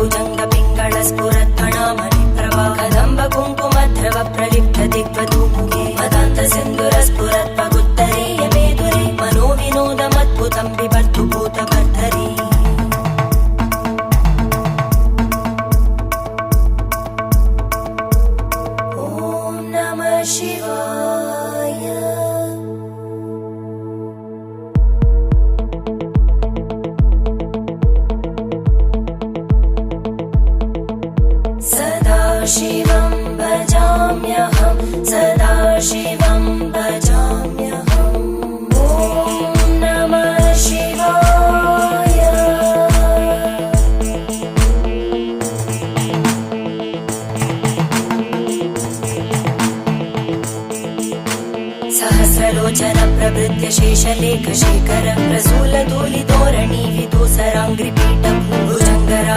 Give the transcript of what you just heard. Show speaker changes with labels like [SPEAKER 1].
[SPEAKER 1] भुजंग पिंगल स्फुरत्फणामणि प्रभा कदंब कुंकुमद्रव प्रलिप्त दिग्वधूमुखे मदान्त सिंधुर स्फुरत् पगुत्तरीय मेदुरे मनो विनोदमद्भुतं बिभर्तु भूतभर्धरी ॐ नमः शिवाय। सदाशिवं भजाम्यहं सदाशिवं भजाम्यहम् ॐ नमः शिवाय। सहस्रलोचन प्रभृत्य शेषलेख शेखर प्रसूल धूलिधोरणि विदूसराङ्घ्रिपीठं भुजङ्गराज